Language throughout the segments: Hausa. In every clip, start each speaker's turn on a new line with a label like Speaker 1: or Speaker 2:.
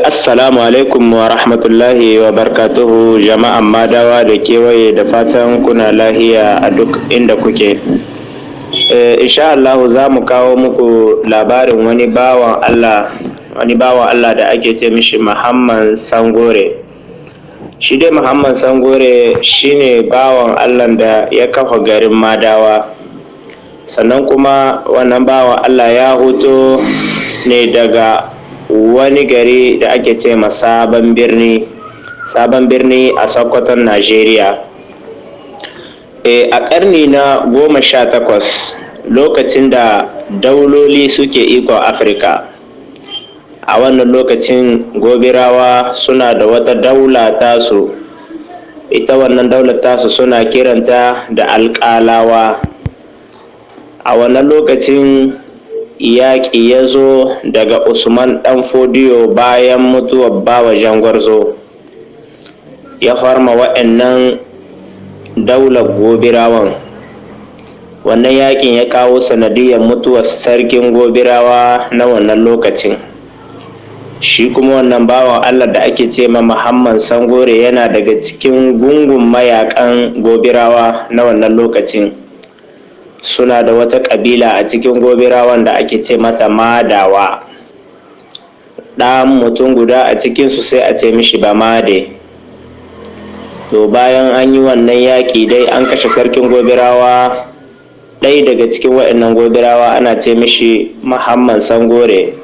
Speaker 1: Assalamu alaikum wa rahmatullahi wa barakatuhu jama'an madawa da kewaye, da fatan kuna lahiya a duk inda kuke. Insha Allah za mu kawo muku labarin wani bawan Allah da ake ce mishi Muhammad Sangore. Shi dai Muhammad Sangore shine bawan Allah da ya kafa garin Madawa. Sannan kuma wannan bawan Allah ya hoto ne daga wani gari da ake ce ma sabon birni a Sokoton Najeriya. A ƙarni na 18, lokacin da dauloli suke ikon Afirka, a wannan lokacin gobirawa suna da wata daula tasu. Ita wannan daular tasu suna kiranta da alƙalawa. A wannan lokacin yaƙi ya zo daga Usman ɗan Fodiyo bayan mutuwar Bawa Jangwarzo, ya farma waɗannan daular gobirawan. Wannan yaƙin ya kawo sanadiyar mutuwar sarkin gobirawa na wannan lokacin. Shi kuma wannan bawan Allah da ake ce ma Muhammad Sangore yana daga cikin gungun mayaƙan gobirawa na wannan lokacin. Suna da wata ƙabila a cikin gobirawan da ake ce mata Madawa. Ɗan mutum guda a cikinsu sai a ce mishi Bamade. To bayan an yi wannan yaƙi dai an kashe sarkin gobirawa. Ɗaya daga cikin waɗannan gobirawa ana ce mishi Muhammad Sangore,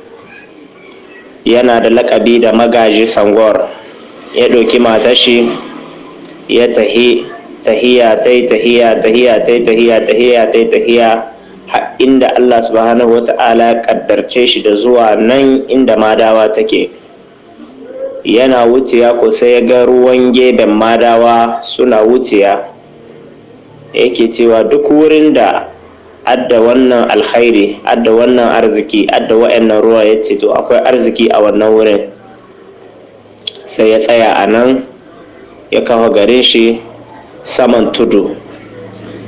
Speaker 1: yana da laƙabi da Magaji Sangor. Ya ɗauki matashi ya tahiya inda Allah subhanahu wata'ala ya kaddarce shi da zuwa nan inda Madawa take. Yana wuciya ko sai ya ga ruwan geben Madawa suna wuciya. Yake cewa duk wurin da adda wannan alkhairi, adda wannan arziki, adda wa'annan ruwa, yace to akwai arziki a wannan wurin. Sai ya tsaya a nan ya kafa garin shi saman tudu,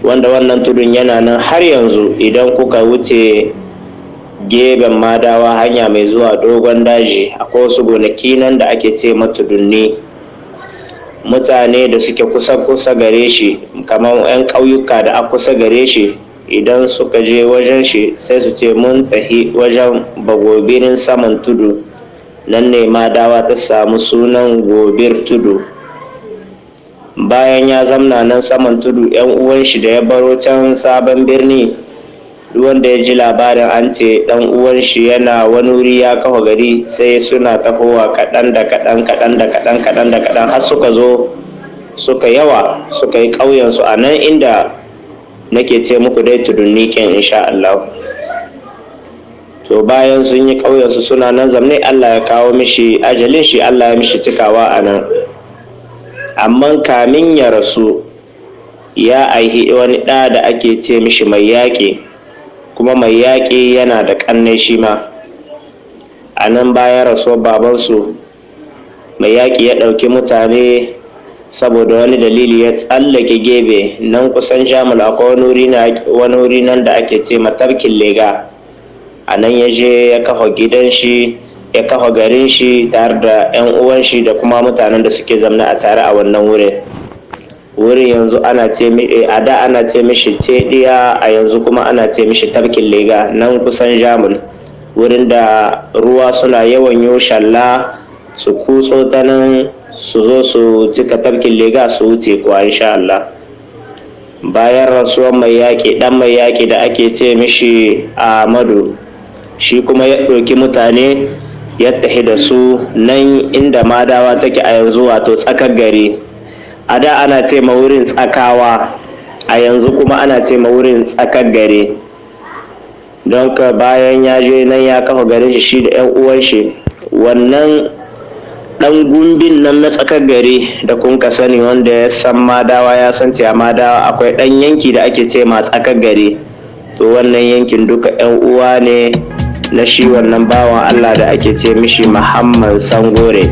Speaker 1: wanda wannan tudun yana nan har yanzu. Idan kuka wuce geben Madawa hanya mai zuwa dogon daji, akwai wasu gonaki nan da ake ce matudunni. Mutane da suke kusa gare shi, kamar 'yan ƙauyuka da a kusa gare shi, idan suka je wajen shi sai su ce mun tahi wajen bagobirin saman tudu. Nan ne Madawa ta samu sunan Gobir Tudu. Bayan ya zamna nan saman tudu, 'yan uwan shi da ya baro can sabon birni, wanda ya ji labarin an ce dan uwan shi yana wani wuri ya kafa gari, sai suna tahowa kaɗan da kaɗan har suka zo suka yawa, suka yi ƙauyensu a nan inda nake ce muku dai tudunni ken insha Allah. To bayan sun yi ƙauyensu suna nan zamne, Allah ya kawo mishi ajalin shi, Allah ya mishi cikawa a nan. Amma kamin ya rasu ya aihi wani ɗa da ake ce mishi Mai Yaƙi, kuma Mai Yaƙi yana da ƙannai shi ma. A nan bayan rasuwar babansu, Mai Yaƙi ya ɗauki mutane saboda wani dalili ya tsallake gebe nan kusan Jamul. Akwai wani wuri nan da ake ce Matarkin Lega. A nan ya je ya kafa gidan shi, ya kafa garin shi tare da 'yan uwan shi da kuma mutanen da suke zamna a tare a wannan wurin yanzu a da ana ce mishi Cediya, a yanzu kuma ana ce mishi Tarkin Lega, nan kusan Jamul, wurin da ruwa suna yawan yoshalla su kutso ta nan su zo su cika Tarkin Lega su wuce kuwa insha Allah. Bayan rasuwar Mai Yaƙi, dan Mai Yaƙi da ake ce mishi Ahmadu, shi kuma ya ɗauki mutane ya tafi da su nan inda Madawa take a yanzu, wato tsakar gari. A da ana ce ma wurin Tsakawa, a yanzu kuma ana ce ma wurin tsakar gari. Don ka bayan ya je nan ya kafa garin shi da 'yan uwan shi, wannan ɗan gumbin nan na tsakar gari da kun ka sani, wanda ya san Madawa ya san cewa Madawa akwai ɗan yanki da ake ce ma tsakar gari. To wannan yankin duka 'yan uwa ne na shi wannan bawan Allah da ake ce mishi Muhammad Sangore.